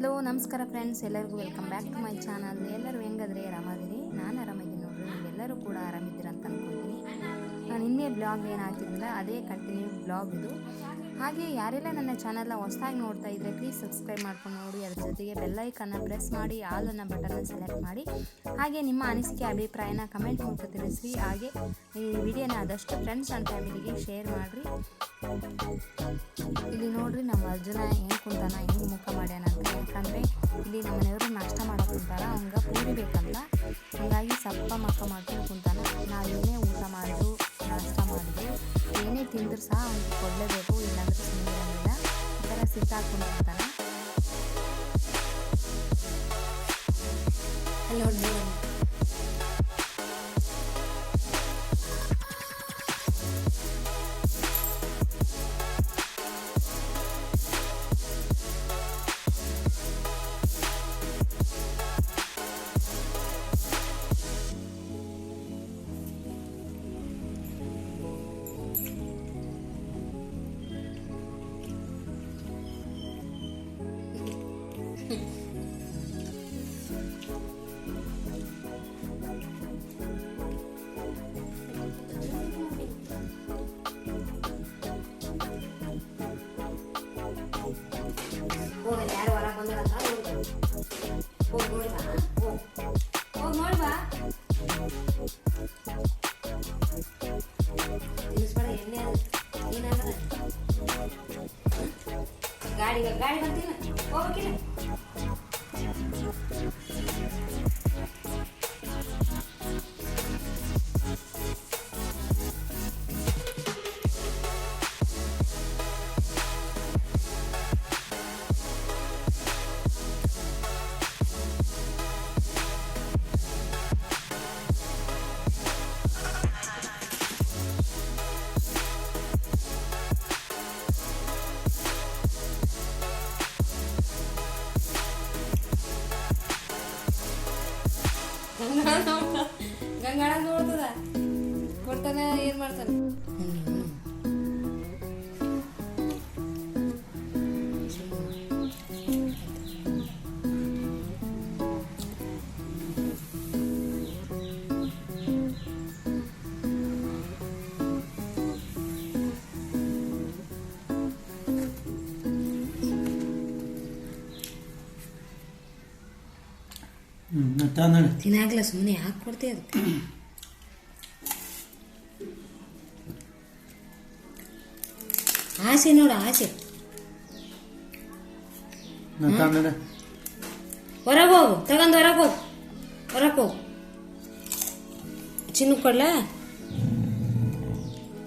Hello ನಮಸ್ಕಾರ friends, ಎಲ್ಲರಿಗೂ welcome back to my channel. ಎಲ್ಲರೂ ಹೆಂಗದ್ರಿ? ಆರಾಮಾದಿರಿ? ನಾನು ಆರಾಮಾಗಿದ್ದೀನಿ ನೋಡ್ರಿ. ನೀವೆಲ್ಲರೂ ಕೂಡ ಆರಾಮಿದ್ದೀರ ಅಂತ ಅಂದ್ಕೊಳ್ತೀನಿ. ನಾನು ಇನ್ನೇ ಬ್ಲಾಗ್ ಏನು ಹಾಕಿದ್ದಿಲ್ಲ, ಅದೇ ಕಂಟಿನ್ಯೂ ಬ್ಲಾಗ್ ಇದು. ಹಾಗೆ ಯಾರೆಲ್ಲ ನನ್ನ ಚಾನಲ್ನ ಹೊಸದಾಗಿ ನೋಡ್ತಾ ಇದ್ದರೆ ಪ್ಲೀಸ್ ಸಬ್ಸ್ಕ್ರೈಬ್ ಮಾಡ್ಕೊಂಡು ನೋಡಿ. ಅದ್ರ ಜೊತೆಗೆ ಬೆಲ್ಲೈಕನ್ನ ಪ್ರೆಸ್ ಮಾಡಿ ಆಲ್ ಅನ್ನೋ ಬಟನ್ನ ಸೆಲೆಕ್ಟ್ ಮಾಡಿ. ಹಾಗೆ ನಿಮ್ಮ ಅನಿಸಿಕೆ ಅಭಿಪ್ರಾಯನ ಕಮೆಂಟ್ ಮೂಲಕ ತಿಳಿಸಿ. ಹಾಗೆ ಈ ವಿಡಿಯೋನ ಆದಷ್ಟು ಫ್ರೆಂಡ್ಸ್ ಆ್ಯಂಡ್ ಫ್ಯಾಮಿಲಿಗೆ ಶೇರ್ ಮಾಡಿರಿ. ಇಲ್ಲಿ ನೋಡ್ರಿ, ನಮ್ಮ ಅರ್ಜುನ ಹೆಂಗೆ ಕುಂತಾನ, ಹೆಂಗೆ ಮುಖ ಮಾಡ್ಯಾನ ಅಂತ. ಯಾಕಂದರೆ ಇಲ್ಲಿ ನಮ್ಮ ಮನೆಯವರು ನಾಷ್ಟ ಮಾಡೋಕೆ ಕುಂತಾರ, ಹಂಗೆ ಪೂರಿ ಬೇಕಂತ. ಹಾಗಾಗಿ ಸಪ್ಪ ಮಕ್ಕ ಮಾಡ್ಕೊಂಡು ಕುಂತಾನ. ನಾವೇನೇ ಊಟ ಮಾಡಿದ್ರು ನಾಷ್ಟ ಮಾಡಿದ್ರು ಏನೇ ತಿಂದ್ರು ಸಹ ಅವ್ನಿಗೆ ಕೊಡಲೇಬೇಕು, ಇಲ್ಲಾಂದ್ರೆ ಸುಮ್ಮನೆ ಇರೋಂಗಿಲ್ಲ. ಈ ಥರ ಸಿಟ್ಟಾಕೊಂಡು ಕುಂತಾನ. ಅಲ್ಲಿ ನೋಡಿ ಯಾರು ಹೊರ ಬಂದ್ರಂತ ಹೋಗಿ ನೋಡಿ ಬಾ, ಹೋಗಿ ನೋಡಿ ಬಾ. ತಿಳಿಸ್ಬೇಡ, ಎಣ್ಣೆ ಏನಾಗಲ್ಲ. ಗಾಡಿ ಬರ್ತಿಲ್ಲ, ಹೋಗ್ಬೇಕಿಲ್ಲ. ಗಂಗಾಳ ನೋಡ್ತದ ಕೊಡ್ತಾನ, ಏನ್ ಮಾಡ್ತಾನ. ತಿನ್ನಾಗ್ಲ ಸುಮ್ಮನೆ ಯಾಕೆ ಕೊಡ್ತೀವಿ ಅದಕ್ಕೆ? ಆಸೆ ನೋಡು, ಆಸೆ. ಹೊರಗೆ ಹೋಗು, ತಗೊಂಡು ಹೊರಗೆ ಹೋಗು. ಚಿನ್ನ ಕೊಡ್ಲ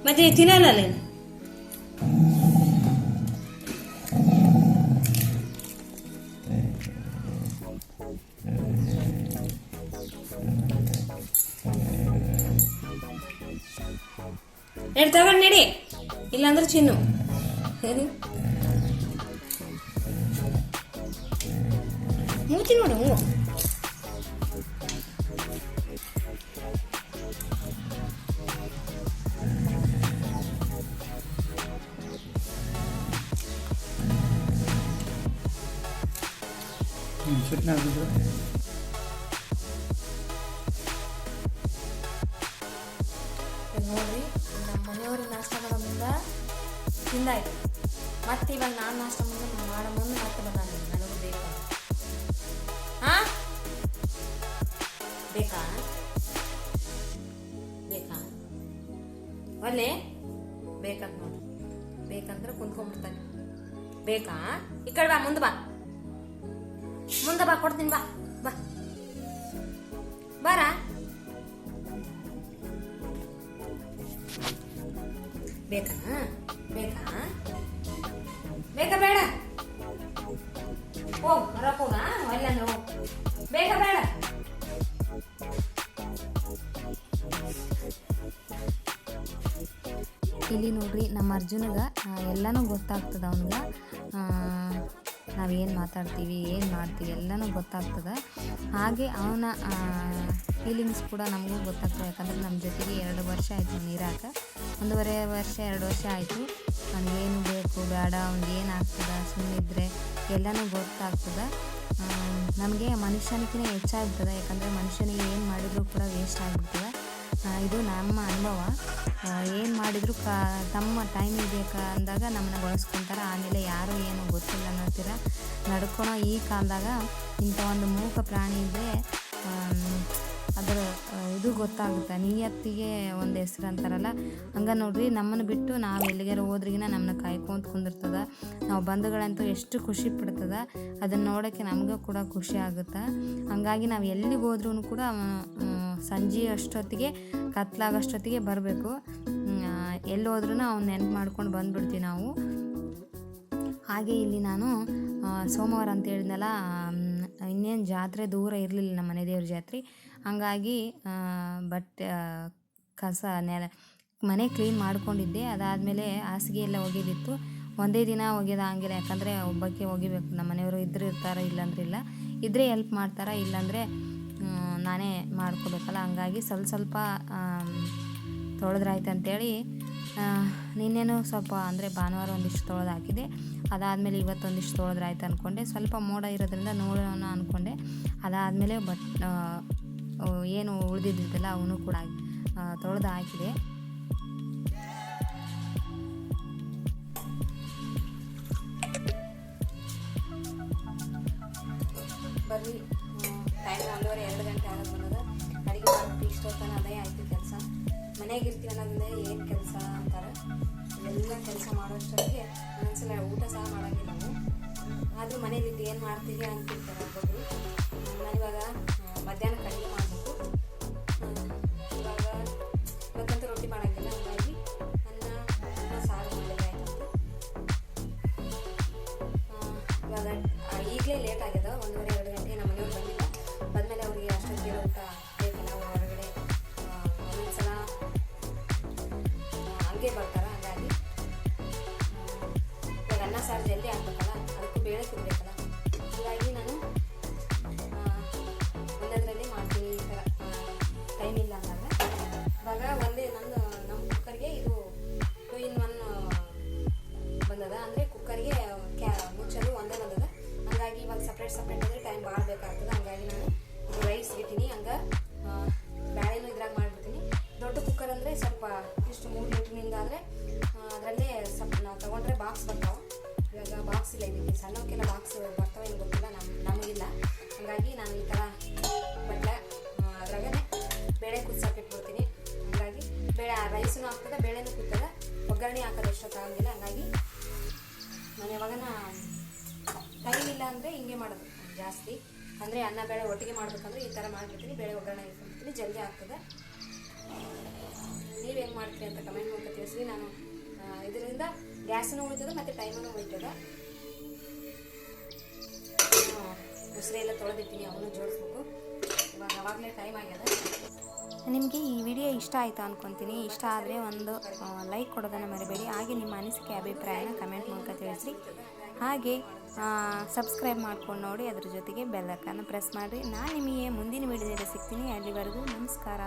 ಮತ್ತೆ ತಿನ್ನಲ್ಲ ಅಲ್ಲೇನು? ನಡಿ ತಗೊಂಡು ನಡಿ, ಇಲ್ಲಾಂದ್ರೆ ಚಿನ್ನು. ಮೂತಿ ನೋಡು, ಹ್ಞೂ. ನೋಡ್ರಿ, ನಮ್ಮ ಮನೆಯವ್ರಿಗೆ ನಾಷ್ಟ ಮಾಡೋ ಮುಂದೆ ತಿಂದಾಯ್ತು. ಮತ್ತೆ ಇವಾಗ ನಾನು ನಾಷ್ಟ ಮಾಡೋ ಮುಂದೆ ಮತ್ತೆ ಬಂದ ನನಗೂ ಬೇಕಾ? ಹಾಂ ಬೇಕಾ ಒಳ್ಳೆ ಬೇಕಂತ ನೋಡ್ರಿ. ಬೇಕಂದ್ರೆ ಕುಂತ್ಕೊಂಡ್ಬಿಡ್ತಾನೆ. ಬೇಕಾ? ಈ ಕಡೆ ಬಾ, ಮುಂದೆ ಬಾ, ಕೊಡ್ತೀನಿ. ಬಾ ಬಾರ. ಬೇಕಾ ಬೇಡ? ಹೋಗ್ ಹೊರಗೆ ಹೋಗ, ಅಲ್ಲಂದ್ರೆ ಹೋಗ್. ಬೇಡ? ಇಲ್ಲಿ ನೋಡ್ರಿ, ನಮ್ಮ ಅರ್ಜುನಗ ಎಲ್ಲನೂ ಗೊತ್ತಾಗ್ತದ. ಅವನಿಗೆ ನಾವೇನು ಮಾತಾಡ್ತೀವಿ, ಏನು ಮಾಡ್ತೀವಿ ಎಲ್ಲನೂ ಗೊತ್ತಾಗ್ತದೆ. ಹಾಗೆ ಅವನ ಫೀಲಿಂಗ್ಸ್ ಕೂಡ ನಮಗೂ ಗೊತ್ತಾಗ್ತದೆ. ಯಾಕಂದರೆ ನಮ್ಮ ಜೊತೆಗೆ 2 ವರ್ಷ ಆಯಿತು ನೀರಾಕ, 1.5 ವರ್ಷ 2 ವರ್ಷ ಆಯಿತು. ಏನು ಬೇಕು ಬೇಡ ಅವ್ನಿಗೆ ಏನು ಆಗ್ತದೆ ಸುಮ್ಮನಿದ್ರೆ ಎಲ್ಲನೂ ಗೊತ್ತಾಗ್ತದೆ. ನಮಗೆ ಮನುಷ್ಯನಿಗಿಂತ ಹೆಚ್ಚಾಗ್ತದೆ. ಯಾಕಂದರೆ ಮನುಷ್ಯನಿಗೆ ಏನು ಮಾಡಿದರೂ ಕೂಡ ವೇಸ್ಟ್ ಆಗಿಬಿಡ್ತದೆ. ಇದು ನಮ್ಮ ಅನುಭವ. ಏನು ಮಾಡಿದರೂ ತಮ್ಮ ಟೈಮ್ ಇದೆಯಾ ಅಂದಾಗ ನಮ್ಮನ್ನ ಬಳಸ್ಕೊತಾರೆ. ಆಮೇಲೆ ಯಾರೂ ಏನು ಗೊತ್ತಿಲ್ಲ ಅನ್ನೋತೀರ ನಡ್ಕೊಳೋ ಈ ಕಾಲದಾಗ ಇಂಥ ಒಂದು ಮೂಕ ಪ್ರಾಣಿ ಇದ್ದರೆ ಅದರ ಇದು ಗೊತ್ತಾಗುತ್ತೆ. ನಿಯತ್ತಿಗೆ ಒಂದು ಹೆಸ್ರು ಅಂತಾರಲ್ಲ, ಹಂಗೆ ನೋಡ್ರಿ ನಮ್ಮನ್ನು ಬಿಟ್ಟು ನಾವು ಎಲ್ಲಿಗಾರ ಹೋದ್ರಿಗಿನ ನಮ್ಮನ್ನ ಕಾಯ್ಕೊಂತ ಕುಂದಿರ್ತದೆ. ನಾವು ಬಂಧುಗಳಂತೂ ಎಷ್ಟು ಖುಷಿ ಪಡ್ತದೆ, ಅದನ್ನು ನೋಡೋಕ್ಕೆ ನಮಗೂ ಕೂಡ ಖುಷಿ ಆಗುತ್ತೆ. ಹಾಗಾಗಿ ನಾವು ಎಲ್ಲಿಗೆ ಹೋದ್ರೂ ಕೂಡ ಸಂಜೆ ಅಷ್ಟೊತ್ತಿಗೆ ಕತ್ಲಾಗಷ್ಟೊತ್ತಿಗೆ ಬರಬೇಕು. ಎಲ್ಲಿ ಹೋದ್ರೂ ಅವ್ನು ನೆನ್ಪು ಮಾಡ್ಕೊಂಡು ಬಂದುಬಿಡ್ತೀವಿ ನಾವು. ಹಾಗೆ ಇಲ್ಲಿ ನಾನು ಸೋಮವಾರ ಅಂತ ಹೇಳಿದ್ನಲ್ಲ, ಇನ್ನೇನು ಜಾತ್ರೆ ದೂರ ಇರಲಿಲ್ಲ ನಮ್ಮ ಮನೆ ದೇವ್ರ ಜಾತ್ರೆ. ಹಾಗಾಗಿ ಬಟ್ಟೆ ಕಸ ಮನೆ ಕ್ಲೀನ್ ಮಾಡ್ಕೊಂಡಿದ್ದೆ. ಅದಾದಮೇಲೆ ಹಾಸಿಗೆ ಎಲ್ಲ ಒಗೆದಿತ್ತು. ಒಂದೇ ದಿನ ಒಗೆದ ಹಂಗಿಲ್ಲ, ಯಾಕಂದರೆ ಒಬ್ಬಕ್ಕೆ ಒಗಿಬೇಕು. ನಮ್ಮ ಮನೆಯವರು ಇರ್ತಾರೆ, ಇಲ್ಲಾಂದ್ರೆ ಇಲ್ಲ. ಇದ್ದರೆ ಹೆಲ್ಪ್ ಮಾಡ್ತಾರೆ, ಇಲ್ಲಾಂದರೆ ನಾನೇ ಮಾಡ್ಕೋಬೇಕಲ್ಲ. ಹಂಗಾಗಿ ಸ್ವಲ್ಪ ತೊಳೆದ್ರಾಯ್ತು ಅಂತೇಳಿ ನಿನ್ನೇನು ಸ್ವಲ್ಪ ಅಂದರೆ ಭಾನುವಾರ ಒಂದಿಷ್ಟು ತೊಳೆದು ಹಾಕಿದೆ. ಅದಾದಮೇಲೆ ಇವತ್ತೊಂದಿಷ್ಟು ತೊಳೆದ್ರಾಯ್ತು ಅಂದ್ಕೊಂಡೆ. ಸ್ವಲ್ಪ ಮೋಡ ಇರೋದ್ರಿಂದ ನೋಡೋಣ ಅಂದ್ಕೊಂಡೆ. ಅದಾದಮೇಲೆ ಏನು ಉಳಿದಿದ್ದಿದ್ದಲ್ಲ ಅವನು ಕೂಡ ತೊಳೆದು ಹಾಕಿದೆ. ಬರ್ರಿ, ಟೈಮ್ 1:30-2 ಗಂಟೆ ಆಗೋದು ಬಂದದ. ಅಡುಗೆ ಮಾಡ್ಬಿಟ್ಟು ಇಷ್ಟೊತ್ತನ ಅದೇ ಆಯಿತು ಕೆಲಸ. ಮನೆಯಾಗ ಇರ್ತೀವಿ ಅನ್ನೋದ್ರಿಂದ ಏನು ಕೆಲಸ ಅಂತಾರೆ. ಎಲ್ಲ ಕೆಲಸ ಮಾಡೋಷ್ಟೊತ್ತಿಗೆ ಒಂದೊಂದ್ಸಲ ಊಟ ಸಹ ಮಾಡೋಂಗಿಲ್ಲ ನಾವು. ಆದರೂ ಮನೇಲಿದ್ದು ಏನು ಮಾಡ್ತೀವಿ ಅಂತಿರ್ತಾರೆ ಒಬ್ಬೊಬ್ರು. ನಾನಿವಾಗ ಮಧ್ಯಾಹ್ನಕ್ಕೆ ಅಡುಗೆ ಮಾಡಬೇಕು. ಇವತ್ತಂತೂ ರೊಟ್ಟಿ ಮಾಡೋಂಗಿಲ್ಲ, ಹಾಗಾಗಿ ಅನ್ನ ಸಾರು ಮಾಡಬೇಕಾಯ್ತು. ಇವಾಗ ಈಗಲೇ ಲೇಟ್ ಆಗ್ಯದ, 1:30-2 ಗಂಟೆ. ನಮ್ಮ ಮನೆಯವ್ರು ಬಂದಿಲ್ಲ. ಬಂದಮೇಲೆ ಅವ್ರಿಗೆ ಅಷ್ಟೊತ್ತಿಗೆ ಊಟ ಬೇಕಲ್ಲ, ಹೊರಗಡೆ ಒಂದೊಂದ್ಸಲ ಹಂಗೆ ಬರ್ತಾರೆ. ಹಾಗಾಗಿ ಇವಾಗ ಅನ್ನ ಸಾರು ಜಲ್ದಿ ಆಗ್ಬೇಕಲ್ಲ, ಅದಕ್ಕೂ ಬೇಳೆ ತಿನ್ಬೇಕಲ್ಲ. ಹೀಗಾಗಿ ನಾನು ಒಂದೊಂದರಲ್ಲಿ ಮಾಡ್ತೀನಿ. ಈ ಥರ ಟೈಮ್ ಇಲ್ಲ ಅಂದಾಗ ಇವಾಗ ಒಂದೇ ನಮ್ಮ ಕುಕ್ಕರ್ಗೆ ಇದು 2-in-1 ಬಂದದ. ಅಂದರೆ ಕುಕ್ಕರ್ಗೆ ಮುಚ್ಚಲು ಒಂದೇ ಬಂದದ. ಹಾಗಾಗಿ ಇವಾಗ ಸಪ್ರೇಟ್ ಅಂದರೆ ಟೈಮ್ ಭಾಳ ಬೇಕಾಗ್ತದೆ. ಹಾಗಾಗಿ ನಾನು ರೈಸ್ ಇಟ್ಟಿನಿ. ಹಂಗೆ ಬೇಳೆನೂ ಇದ್ರಾಗ ಮಾಡಿಬಿಡ್ತೀನಿ. ದೊಡ್ಡ ಕುಕ್ಕರ್ ಅಂದರೆ ಸ್ವಲ್ಪ ಇಷ್ಟು 3 ಲೀಟ್ರ್ನಿಂದ ಆದರೆ ಅದರಲ್ಲೇ ಸ್ವಲ್ಪ ನಾವು ತೊಗೊಂಡ್ರೆ ಬಾಕ್ಸ್ ಬರ್ತಾವೆ. ಇವಾಗ ಬಾಕ್ಸ್ ಇಲ್ಲ, ಇದಕ್ಕೆ ಸಣ್ಣಕ್ಕೆಲ್ಲ ಬಾಕ್ಸ್ ಬರ್ತಾವೆ, ಏನು ಗೊತ್ತಿಲ್ಲ, ನಮಗಿಲ್ಲ. ಹಾಗಾಗಿ ನಾನು ಈ ಥರ ಬಟ್ಲೆ ಅದ್ರಾಗೇ ಬೇಳೆ ಕುದಿಸಾಕಿಟ್ಬಿಡ್ತೀನಿ. ಹಾಗಾಗಿ ರೈಸೂ ಆಗ್ತದೆ, ಬೇಳೆನೂ ಕುತ್ತದ, ಒಗ್ಗರಣೆ ಹಾಕೋದು ಎಷ್ಟೊತ್ತಾಗಂಗಿಲ್ಲ. ಹಾಗಾಗಿ ನಾನು ಯಾವಾಗನ ಟೈಮ್ ಇಲ್ಲ ಅಂದರೆ ಹಿಂಗೆ ಮಾಡೋದು ಜಾಸ್ತಿ. ಅಂದರೆ ಅನ್ನ ಬೇಳೆ ಒಟ್ಟಿಗೆ ಮಾಡಬೇಕಂದ್ರೆ ಈ ಥರ ಮಾಡಿಬಿಡ್ತೀನಿ. ಬೇಳೆ ಒಗ್ಗರಣೆ ಇಟ್ಬಿಡ್ತೀನಿ, ಜಲ್ದಿ ಆಗ್ತದೆ. ನೀವು ಹೆಂಗೆ ಮಾಡ್ತೀರಿ ಅಂತ ಕಮೆಂಟ್ ಮೂಲಕ ತಿಳಿಸ್ರಿ. ನಾನು ಇದರಿಂದ ಗ್ಯಾಸನ್ನು ಉಳಿತದೆ ಮತ್ತು ಟೈಮನ್ನು ಉಳಿತದೆ. ಮುಸ್ರೆ ಎಲ್ಲ ತೊಳೆದಿಟ್ಟಿನಿ, ಅವನು ಜೋಡಿಸ್ಬೇಕು. ಇವಾಗ ಅವಾಗಲೇ ಟೈಮ್ ಆಗ್ಯದ. ನಿಮಗೆ ಈ ವಿಡಿಯೋ ಇಷ್ಟ ಆಯಿತು ಅಂದ್ಕೊತೀನಿ. ಇಷ್ಟ ಆದರೆ ಒಂದು ಲೈಕ್ ಕೊಡೋದನ್ನು ಮರಿಬೇಡಿ. ಹಾಗೆ ನಿಮ್ಮ ಅನಿಸಿಕೆ ಅಭಿಪ್ರಾಯನ ಕಮೆಂಟ್ ಮೂಲಕ ತಿಳಿಸ್ರಿ. ಹಾಗೆ ಸಬ್ಸ್ಕ್ರೈಬ್ ಮಾಡ್ಕೊಂಡು ನೋಡಿ, ಅದ್ರ ಜೊತೆಗೆ ಬೆಲ್ ಐಕಾನ್ ಪ್ರೆಸ್ ಮಾಡಿರಿ. ನಾನು ನಿಮಗೆ ಮುಂದಿನ ವಿಡಿಯೋದಲ್ಲಿ ಸಿಗ್ತೀನಿ. ಅಲ್ಲಿವರೆಗೂ ನಮಸ್ಕಾರ.